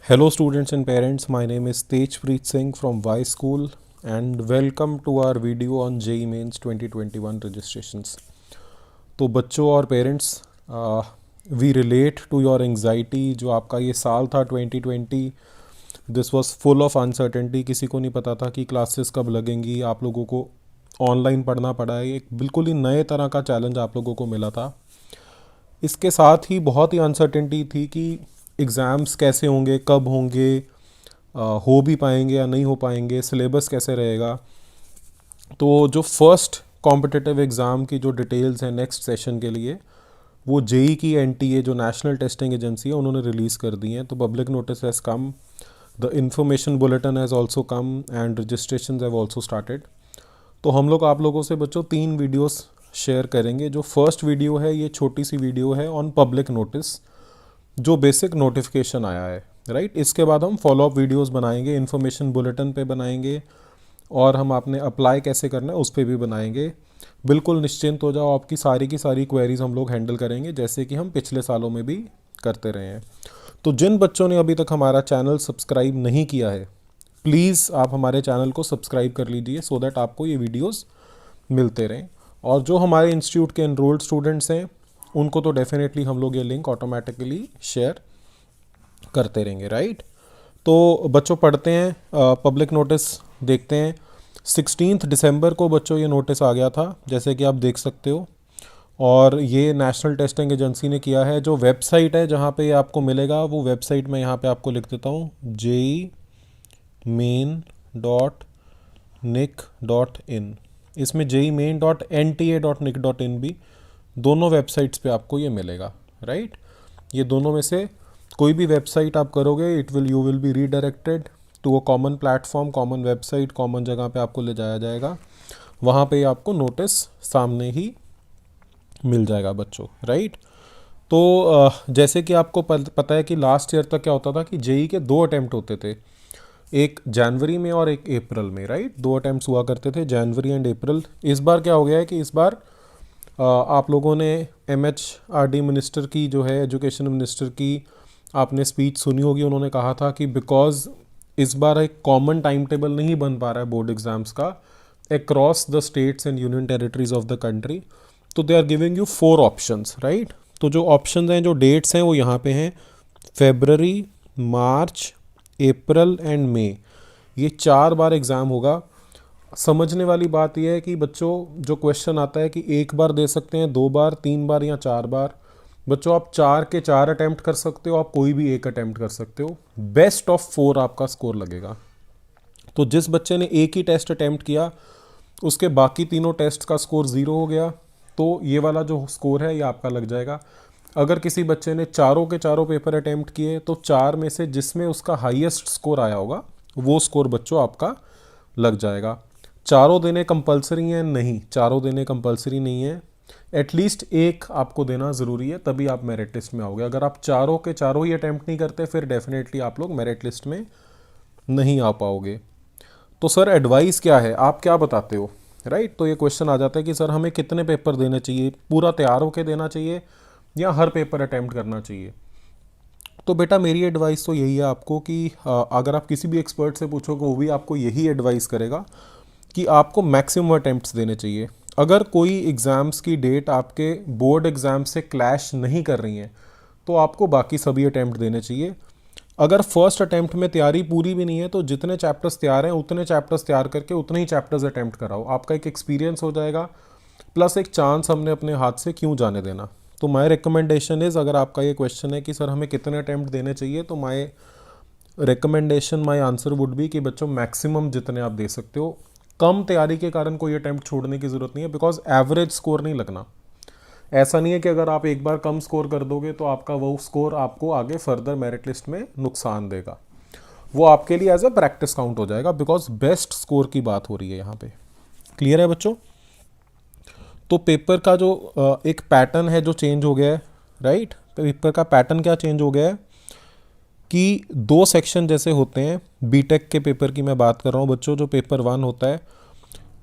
Hello, students and parents. My name is Tejpreet Singh from Y School, and welcome to our video on JEE Mains 2021 registrations. तो बच्चों और parents, we relate to your anxiety. जो आपका ये साल था 2020, this was full of uncertainty. किसी को नहीं पता था कि क्लासेस कब लगेंगी. आप लोगों को ऑनलाइन पढ़ना पड़ा है. एक बिल्कुल ही नए तरह का चैलेंज आप लोगों को मिला था. इसके साथ ही बहुत ही अनसर्टेनिटी थी कि एग्ज़ाम्स कैसे होंगे, कब होंगे, हो भी पाएंगे या नहीं हो पाएंगे, सिलेबस कैसे रहेगा. तो जो फर्स्ट कॉम्पिटिटिव एग्ज़ाम की जो डिटेल्स हैं नेक्स्ट सेशन के लिए, वो जेई की एनटीए जो नेशनल टेस्टिंग एजेंसी है उन्होंने रिलीज़ कर दी हैं. तो public notice has come, the information bulletin has also come and registration have also started. तो हम लोग आप लोगों से बच्चों 3 वीडियोस शेयर करेंगे. जो फर्स्ट वीडियो है ये छोटी सी वीडियो है ऑन पब्लिक नोटिस, जो बेसिक नोटिफिकेशन आया है, राइट. इसके बाद हम फॉलोअप वीडियोस बनाएंगे, इन्फॉर्मेशन बुलेटिन पे बनाएंगे, और हम आपने अप्लाई कैसे करना है उस पर भी बनाएंगे. बिल्कुल निश्चिंत हो जाओ, आपकी सारी की सारी क्वेरीज हम लोग हैंडल करेंगे जैसे कि हम पिछले सालों में भी करते रहे हैं. तो जिन बच्चों ने अभी तक हमारा चैनल सब्सक्राइब नहीं किया है, प्लीज़ आप हमारे चैनल को सब्सक्राइब कर लीजिए सो दैट आपको ये वीडियोस मिलते रहें. और जो हमारे इंस्टीट्यूट के एनरोल्ड स्टूडेंट्स हैं उनको तो डेफिनेटली हम लोग ये लिंक ऑटोमेटिकली शेयर करते रहेंगे, राइट. तो बच्चों पढ़ते हैं, पब्लिक नोटिस देखते हैं. 16 दिसंबर को बच्चों ये नोटिस आ गया था, जैसे कि आप देख सकते हो. और ये नेशनल टेस्टिंग एजेंसी ने किया है. जो वेबसाइट है जहाँ पे ये आपको मिलेगा, वो वेबसाइट मैं यहाँ पे आपको लिख देता हूँ, jemain.nic.in. इसमें jemain.nta.nic.in भी दोनों वेबसाइट्स पे आपको ये मिलेगा, राइट. ये दोनों में से कोई भी वेबसाइट आप करोगे, you will be redirected to a common platform, common website, common जगह पे आपको ले जाया जाएगा. वहाँ पे आपको नोटिस सामने ही मिल जाएगा बच्चों, राइट. तो जैसे कि आपको पता है कि लास्ट ईयर तक क्या होता था कि जेई के 2 अटैम्प्ट होते थे, एक जनवरी में और एक अप्रैल में, राइट. 2 अटैम्प्ट्स हुआ करते थे, जनवरी एंड अप्रैल. इस बार क्या हो गया है कि इस बार आप लोगों ने MHRD मिनिस्टर की, जो है एजुकेशन मिनिस्टर की, आपने स्पीच सुनी होगी. उन्होंने कहा था कि बिकॉज इस बार एक कॉमन टाइम टेबल नहीं बन पा रहा है बोर्ड एग्जाम्स का across the states and union territories of the country, तो they are giving you 4 options, right. तो जो ऑप्शंस हैं, जो डेट्स हैं, वो यहाँ पे हैं, फेबररी, मार्च, अप्रैल एंड मई. ये 4 बार एग्ज़ाम होगा. समझने वाली बात यह है कि बच्चों जो क्वेश्चन आता है कि 1 बार दे सकते हैं, 2 बार, 3 बार या 4 बार. बच्चों आप 4 के 4 अटैम्प्ट कर सकते हो, आप कोई भी एक अटैम्प्ट कर सकते हो. बेस्ट ऑफ 4 आपका स्कोर लगेगा. तो जिस बच्चे ने एक ही टेस्ट अटैम्प्ट किया, उसके बाकी तीनों टेस्ट का स्कोर 0 हो गया. तो ये वाला जो स्कोर है ये आपका लग जाएगा. अगर किसी बच्चे ने चारों के चारों पेपर अटैम्प्ट किए, तो 4 में से जिसमें उसका हाईएस्ट स्कोर आया होगा वो स्कोर बच्चों आपका लग जाएगा. चारों देने कंपलसरी हैं? नहीं, चारों देने कंपलसरी नहीं है. एटलीस्ट एक आपको देना ज़रूरी है, तभी आप मेरिट लिस्ट में आओगे. अगर आप चारों के चारों ही अटैम्प्ट नहीं करते, फिर डेफिनेटली आप लोग मेरिट लिस्ट में नहीं आ पाओगे. तो सर एडवाइस क्या है, आप क्या बताते हो, राइट. तो ये क्वेश्चन आ जाता है कि सर हमें कितने पेपर देने चाहिए, पूरा तैयार होकर देना चाहिए या हर पेपर अटैम्प्ट करना चाहिए. तो बेटा मेरी एडवाइस तो यही है आपको कि अगर आप किसी भी एक्सपर्ट से पूछोगे, वो भी आपको यही एडवाइस करेगा कि आपको मैक्सिमम अटैम्प्ट्स देने चाहिए. अगर कोई एग्ज़ाम्स की डेट आपके बोर्ड एग्ज़ाम से क्लैश नहीं कर रही हैं, तो आपको बाकी सभी अटैम्प्ट देने चाहिए. अगर फर्स्ट अटैम्प्ट में तैयारी पूरी भी नहीं है, तो जितने चैप्टर्स तैयार हैं उतने चैप्टर्स तैयार करके उतने ही चैप्टर्स अटैम्प्ट कराओ. आपका एक एक्सपीरियंस हो जाएगा, प्लस एक चांस हमने अपने हाथ से क्यों जाने देना. तो माय रिकमेंडेशन इज़, अगर आपका ये क्वेश्चन है कि सर हमें कितने अटैम्प्ट देने चाहिए, तो my recommendation, my answer would be कि बच्चों मैक्सिमम जितने आप दे सकते हो. कम तैयारी के कारण कोई अटैम्प्ट छोड़ने की ज़रूरत नहीं है, बिकॉज एवरेज स्कोर नहीं लगना. ऐसा नहीं है कि अगर आप एक बार कम स्कोर कर दोगे तो आपका वो स्कोर आपको आगे फर्दर मेरिट लिस्ट में नुकसान देगा. वो आपके लिए एज अ प्रैक्टिस काउंट हो जाएगा, बिकॉज बेस्ट स्कोर की बात हो रही है यहाँ पे. क्लियर है बच्चों. तो पेपर का जो एक पैटर्न है जो चेंज हो गया है, राइट. पेपर का पैटर्न क्या चेंज हो गया है कि 2 सेक्शन जैसे होते हैं. बीटेक के पेपर की मैं बात कर रहा हूँ बच्चों. जो पेपर 1 होता है,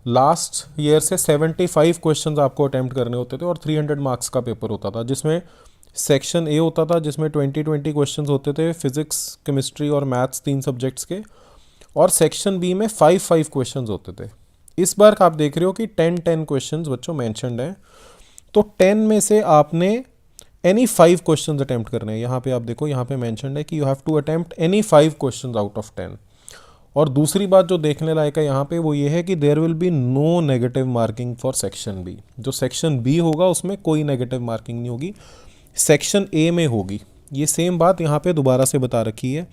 लास्ट ईयर से 75 क्वेश्चंस आपको अटैम्प्ट करने होते थे और 300 मार्क्स का पेपर होता था, जिसमें सेक्शन ए होता था जिसमें 20-20 क्वेश्चंस होते थे, फिजिक्स, केमिस्ट्री और मैथ्स 3 सब्जेक्ट्स के, और सेक्शन बी में 5-5 क्वेश्चंस होते थे। इस बार आप देख रहे हो कि 10-10 क्वेश्चंस बच्चों मैंशनड हैं, तो 10 में से आपने एनी 5 क्वेश्चंस अटेम्प्ट करने हैं। यहाँ पे आप देखो, यहाँ पे मैंशनड है कि you have to attempt any 5 questions out of 10। और दूसरी बात जो देखने लायक है यहाँ पे वो ये है कि there will be no negative marking for section B. जो सेक्शन बी होगा उसमें कोई नेगेटिव मार्किंग नहीं होगी, सेक्शन ए में होगी। ये सेम बात यहाँ पे दोबारा से बता रखी है।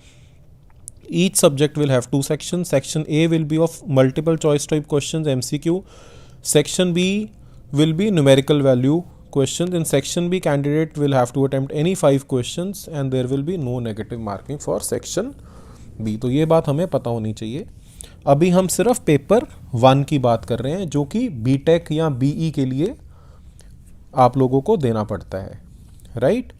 Each subject will have 2 sections. Section A will be of multiple choice type questions MCQ. Section B will be numerical value questions. In section B, candidate will have to attempt any 5 questions and there will be no negative marking for section B. तो ये बात हमें पता होनी चाहिए। अभी हम सिर्फ पेपर 1 की बात कर रहे हैं जो कि बीटेक या बीई के लिए आप लोगों को देना पड़ता है, राइट।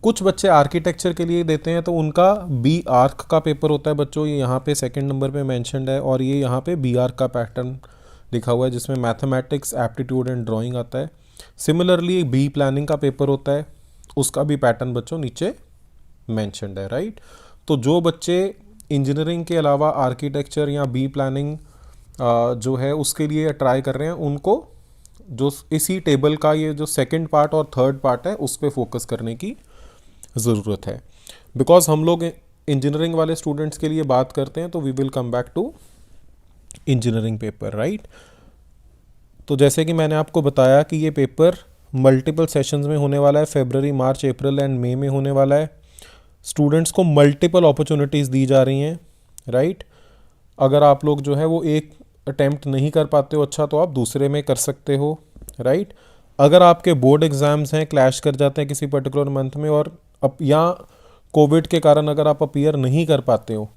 कुछ बच्चे आर्किटेक्चर के लिए देते हैं तो उनका बी आर्क का पेपर होता है बच्चों, ये यहाँ पे सेकंड नंबर पे मेंशन्ड है, और ये यहाँ पे बी आर्क का पैटर्न लिखा हुआ है जिसमें मैथमेटिक्स, एप्टीट्यूड एंड ड्राइंग आता है। सिमिलरली बी प्लानिंग का पेपर होता है, उसका भी पैटर्न बच्चों नीचे मेंशन्ड है, राइट। तो जो बच्चे इंजीनियरिंग के अलावा आर्किटेक्चर या बी प्लानिंग जो है उसके लिए ट्राई कर रहे हैं, उनको जो इसी टेबल का ये जो सेकंड पार्ट और थर्ड पार्ट है उस पर फोकस करने की ज़रूरत है। बिकॉज हम लोग इंजीनियरिंग वाले स्टूडेंट्स के लिए बात करते हैं तो we will come back to engineering paper, right. तो जैसे कि मैंने आपको बताया कि ये पेपर मल्टीपल सेशंस में होने वाला है, फरवरी, मार्च, अप्रैल एंड मई में होने वाला है। स्टूडेंट्स को मल्टीपल अपॉर्चुनिटीज़ दी जा रही हैं, राइट। अगर आप लोग जो है वो एक अटेम्प्ट नहीं कर पाते हो अच्छा, तो आप दूसरे में कर सकते हो, राइट। अगर आपके बोर्ड एग्ज़ाम्स हैं, क्लैश कर जाते हैं किसी पर्टिकुलर मंथ में, और या कोविड के कारण अगर आप अपीयर नहीं कर पाते हो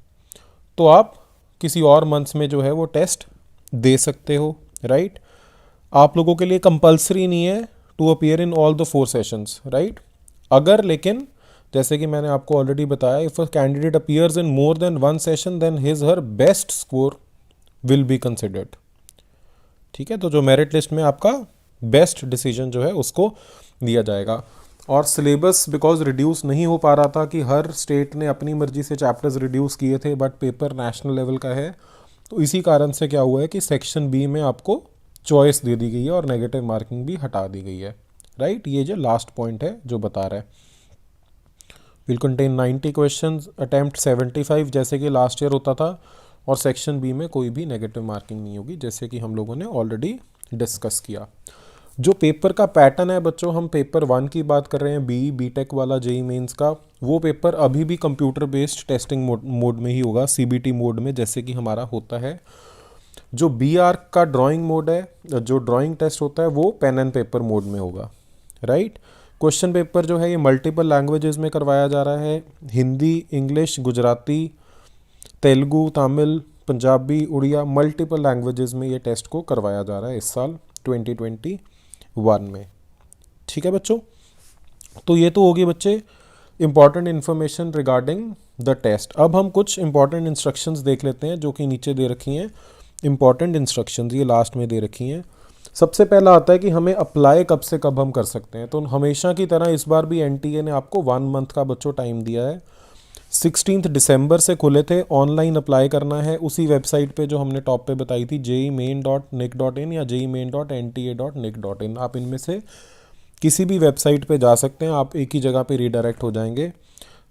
तो आप किसी और मंथ्स में जो है वो टेस्ट दे सकते हो, राइट। आप लोगों के लिए कंपलसरी नहीं है to appear in all the 4 sessions, right. अगर लेकिन जैसे कि मैंने आपको ऑलरेडी बताया, if a candidate appears in more than 1 session then his her best score will be considered, ठीक है। तो जो मेरिट लिस्ट में आपका बेस्ट डिसीजन जो है उसको दिया जाएगा। और सिलेबस बिकॉज रिड्यूस नहीं हो पा रहा था कि हर स्टेट ने अपनी मर्जी से चैप्टर्स रिड्यूस किए थे, बट पेपर नेशनल लेवल का है, तो इसी कारण से क्या हुआ है कि सेक्शन बी में आपको चॉइस दे दी गई है और नेगेटिव मार्किंग भी हटा दी गई है, राइट। ये जो लास्ट पॉइंट है जो बता रहा है, विल कंटेन 90 क्वेश्चंस, अटेम्प्ट 75 जैसे कि लास्ट ईयर होता था, और सेक्शन बी में कोई भी नेगेटिव मार्किंग नहीं होगी जैसे कि हम लोगों ने ऑलरेडी डिस्कस किया। जो पेपर का पैटर्न है बच्चों, हम पेपर 1 की बात कर रहे हैं, बीटेक वाला जेई मेंस का, वो पेपर अभी भी कंप्यूटर बेस्ड टेस्टिंग मोड में ही होगा, सीबीटी मोड में जैसे कि हमारा होता है। जो बी आर्क का ड्राइंग मोड है, जो ड्राइंग टेस्ट होता है, वो पेन एंड पेपर मोड में होगा, राइट। क्वेश्चन पेपर जो है ये मल्टीपल लैंग्वेजेस में करवाया जा रहा है, Hindi, English, Gujarati, Telugu, Tamil, Punjabi, Oriya, multiple languages में ये टेस्ट को करवाया जा रहा है इस साल 2021 में, ठीक है बच्चों। तो ये तो होगी बच्चे important information regarding the test. अब हम कुछ इंपॉर्टेंट इंस्ट्रक्शंस देख लेते हैं जो कि नीचे दे रखी हैं। इंपॉर्टेंट इंस्ट्रक्शंस ये लास्ट में दे रखी हैं। सबसे पहला आता है कि हमें अप्लाई कब से कब हम कर सकते हैं। तो हमेशा की तरह इस बार भी एनटीए ने आपको 1 मंथ का बच्चों टाइम दिया है। 16 दिसंबर से खुले थे, ऑनलाइन अप्लाई करना है उसी वेबसाइट पे जो हमने टॉप पे बताई थी, jeimain.nic.in या jeimain.nta.nic.in। आप इनमें से किसी भी वेबसाइट पे जा सकते हैं, आप एक ही जगह पे रीडायरेक्ट हो जाएंगे,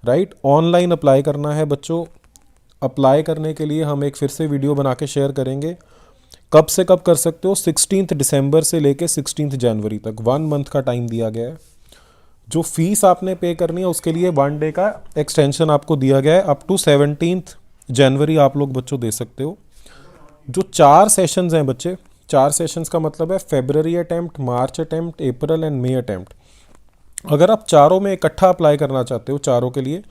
राइट। ऑनलाइन अप्लाई करना है बच्चों। अप्लाई करने के लिए हम एक फिर से वीडियो बना के शेयर करेंगे। कब से कब कर सकते हो, 16 दिसंबर से लेके 16 जनवरी तक 1 मंथ का टाइम दिया गया है। जो फीस आपने पे करनी है उसके लिए 1 डे का एक्सटेंशन आपको दिया गया है, अप टू 17 जनवरी आप लोग बच्चों दे सकते हो। जो 4 सेशंस हैं बच्चे, 4 सेशंस का मतलब है फरवरी अटेम्प्ट, मार्च अटेम्प्ट, अप्रैल एंड मई अटेम्प्ट। अगर आप चारों में इकट्ठा अप्लाई करना चाहते हो चारों के लिए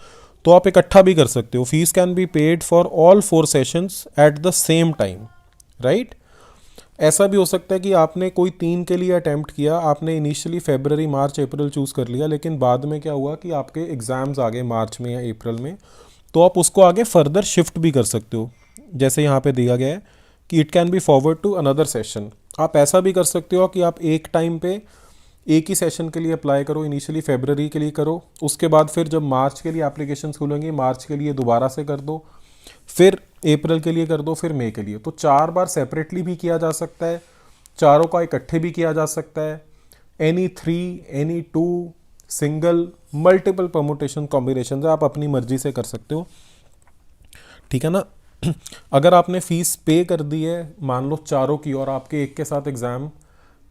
तो आप इकट्ठा भी कर सकते हो। Fees can be paid for all 4 sessions at the same time, right. ऐसा भी हो सकता है कि आपने कोई 3 के लिए अटैम्प्ट किया, आपने इनिशियली फरवरी, मार्च, अप्रैल चूज़ कर लिया, लेकिन बाद में क्या हुआ कि आपके एग्ज़ाम्स आ गए मार्च में या अप्रैल में, तो आप उसको आगे फर्दर शिफ्ट भी कर सकते हो। जैसे यहाँ पे दिया गया है कि it can be forward to another session. आप ऐसा भी कर सकते हो कि आप एक टाइम पे एक ही सेशन के लिए अप्लाई करो, इनिशियली फरवरी के लिए करो, उसके बाद फिर जब मार्च के लिए एप्लीकेशन खुलेंगे मार्च के लिए दोबारा से कर दो, फिर अप्रैल के लिए कर दो, फिर मई के लिए। तो 4 बार सेपरेटली भी किया जा सकता है, चारों का इकट्ठे भी किया जा सकता है, any 3, any 2, single, multiple permutation combination है, आप अपनी मर्जी से कर सकते हो, ठीक है ना। अगर आपने फीस पे कर दी है मान लो चारों की, और आपके एक के साथ एग्ज़ाम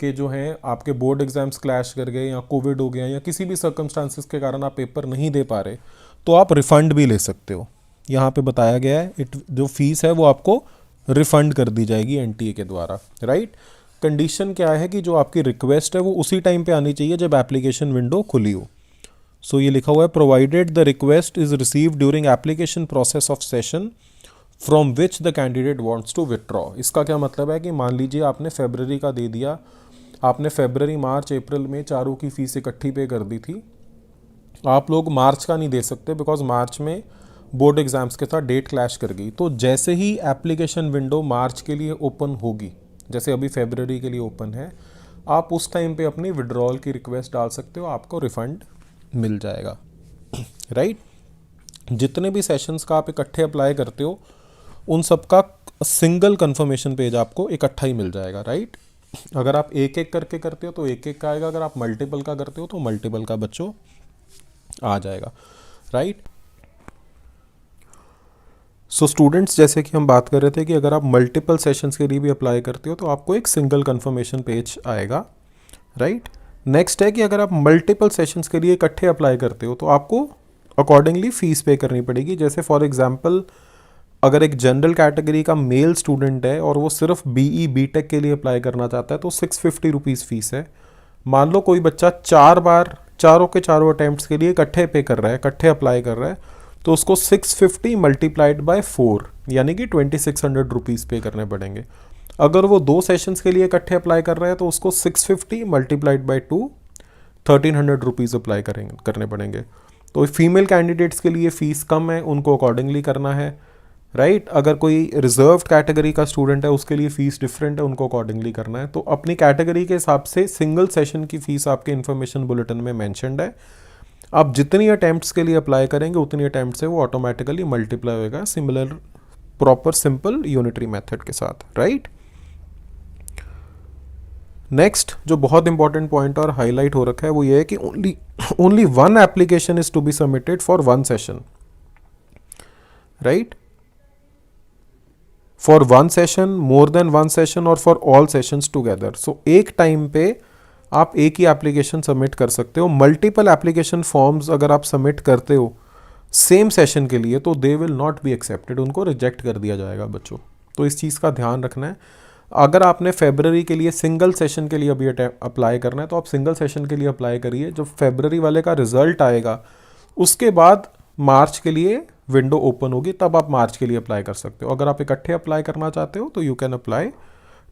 के जो हैं आपके बोर्ड एग्जाम्स क्लैश कर गए, या कोविड हो गया, या किसी भी सर्कमस्टांसिस के कारण आप पेपर नहीं दे पा रहे, तो आप रिफ़ंड भी ले सकते हो। यहाँ पे बताया गया है जो फीस है वो आपको रिफ़ंड कर दी जाएगी एनटीए के द्वारा, राइट। कंडीशन क्या है कि जो आपकी रिक्वेस्ट है वो उसी टाइम पे आनी चाहिए जब एप्लीकेशन विंडो खुली हो। सो ये लिखा हुआ है, provided the request is received during application process of session from which the candidate wants to withdraw. इसका क्या मतलब है कि मान लीजिए आपने फरवरी का दे दिया, आपने फरवरी, मार्च, अप्रैल में चारों की फ़ीस इकट्ठी पे कर दी थी, आप लोग मार्च का नहीं दे सकते बिकॉज मार्च में बोर्ड एग्ज़ाम्स के साथ डेट क्लैश कर गई। तो जैसे ही एप्लीकेशन विंडो मार्च के लिए ओपन होगी, जैसे अभी फरवरी के लिए ओपन है, आप उस टाइम पे अपनी विड्रॉल की रिक्वेस्ट डाल सकते हो, आपको रिफ़ंड मिल जाएगा, राइट। जितने भी सेशंस का आप इकट्ठे अप्लाई करते हो उन सब का सिंगल कंफर्मेशन पेज आपको इकट्ठा ही मिल जाएगा, राइट। अगर आप एक एक करके करते हो तो एक एक का आएगा, अगर आप मल्टीपल का करते हो तो मल्टीपल का बच्चों आ जाएगा, राइट। सो स्टूडेंट्स, जैसे कि हम बात कर रहे थे कि अगर आप मल्टीपल सेशंस के लिए भी अप्लाई करते हो तो आपको एक सिंगल कंफर्मेशन पेज आएगा, राइट। नेक्स्ट है कि अगर आप मल्टीपल सेशंस के लिए इकट्ठे अप्लाई करते हो तो आपको अकॉर्डिंगली फ़ीस पे करनी पड़ेगी। जैसे फॉर एग्जांपल अगर एक जनरल कैटेगरी का मेल स्टूडेंट है और वो सिर्फ बीई बीटेक के लिए अप्लाई करना चाहता है तो 650 रुपीज़ फ़ीस है। मान लो कोई बच्चा 4 बार चारों के चारों अटैम्प्ट्स के लिए इकट्ठे पे कर रहा है, इकट्ठे अप्लाई कर रहा है, तो उसको 650 मल्टीप्लाइड बाय 4 यानी कि 2600 रुपीज़ पे करने पड़ेंगे। अगर वो 2 सेशंस के लिए इकट्ठे अप्लाई कर रहा है तो उसको 650 मल्टीप्लाइड बाय 2 1300 रुपीज़ अप्लाई करने पड़ेंगे। तो फीमेल कैंडिडेट्स के लिए फ़ीस कम है, उनको अकॉर्डिंगली करना है, राइट। अगर कोई रिजर्व कैटेगरी का स्टूडेंट है उसके लिए फ़ीस डिफरेंट है, उनको अकॉर्डिंगली करना है। तो अपनी कैटेगरी के हिसाब से सिंगल सेशन की फ़ीस आपके इन्फॉर्मेशन बुलेटिन में मैंशनड है। आप जितनी अटैम्प्ट्स के लिए अप्लाई करेंगे उतनी अटैम्प्ट से वो ऑटोमेटिकली मल्टीप्लाई होगा, similar proper simple unitary method के साथ, राइट। नेक्स्ट जो बहुत इंपॉर्टेंट पॉइंट और हाईलाइट हो रखा है वो ये है कि only one application is to be submitted for one session, right. For one session, more than one session, और for all sessions together. So एक टाइम पे आप एक ही एप्लीकेशन सबमिट कर सकते हो। मल्टीपल एप्लीकेशन फॉर्म्स अगर आप सबमिट करते हो सेम सेशन के लिए तो they will not be accepted, उनको रिजेक्ट कर दिया जाएगा बच्चों। तो इस चीज़ का ध्यान रखना है। अगर आपने फरवरी के लिए सिंगल सेशन के लिए अभी अप्लाई करना है तो आप सिंगल सेशन के लिए अप्लाई करिए। जब फरवरी वाले का रिजल्ट आएगा उसके बाद मार्च के लिए विंडो ओपन होगी, तब आप मार्च के लिए अप्लाई कर सकते हो। अगर आप इकट्ठे अप्लाई करना चाहते हो तो you can apply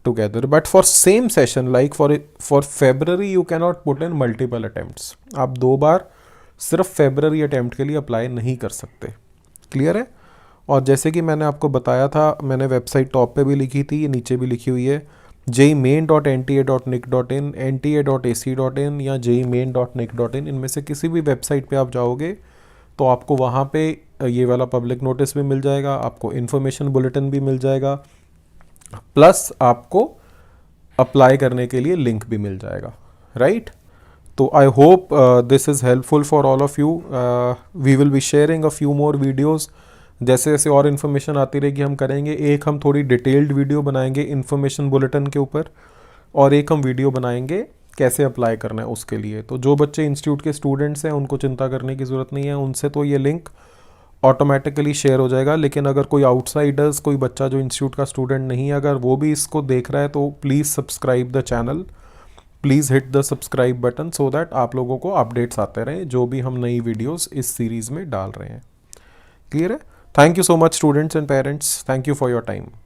together, but for same session like for February you can not put in multiple attempts. आप 2 बार सिर्फ फरवरी अटेम्प्ट के लिए अप्लाई नहीं कर सकते, क्लियर है। और जैसे कि मैंने आपको बताया था, मैंने वेबसाइट टॉप पे भी लिखी थी, ये नीचे भी लिखी हुई है, jemain.nta.nic.in, nta.ac.in या jemain.nic.in, इनमें से किसी भी वेबसाइट पे आप जाओगे तो आपको वहाँ पे ये वाला पब्लिक नोटिस भी मिल जाएगा, आपको इन्फॉर्मेशन बुलेटिन भी मिल जाएगा, प्लस आपको अप्लाई करने के लिए लिंक भी मिल जाएगा, राइट। तो I hope this is helpful for all of you. We will be sharing a few more videos, जैसे जैसे और इन्फॉर्मेशन आती रहेगी हम करेंगे। एक हम थोड़ी डिटेल्ड वीडियो बनाएंगे इन्फॉर्मेशन बुलेटिन के ऊपर, और एक हम वीडियो बनाएंगे कैसे अप्लाई करना है उसके लिए। तो जो बच्चे इंस्टीट्यूट के स्टूडेंट्स हैं उनको चिंता करने की ज़रूरत नहीं है, उनसे तो ये लिंक ऑटोमेटिकली शेयर हो जाएगा। लेकिन अगर कोई आउटसाइडर्स, कोई बच्चा जो इंस्टीट्यूट का स्टूडेंट नहीं है, अगर वो भी इसको देख रहा है तो please subscribe the channel, please hit the subscribe button so that आप लोगों को अपडेट्स आते रहें जो भी हम नई वीडियोज़ इस सीरीज़ में डाल रहे हैं, क्लियर है। Thank you so much students and parents. Thank you for your time.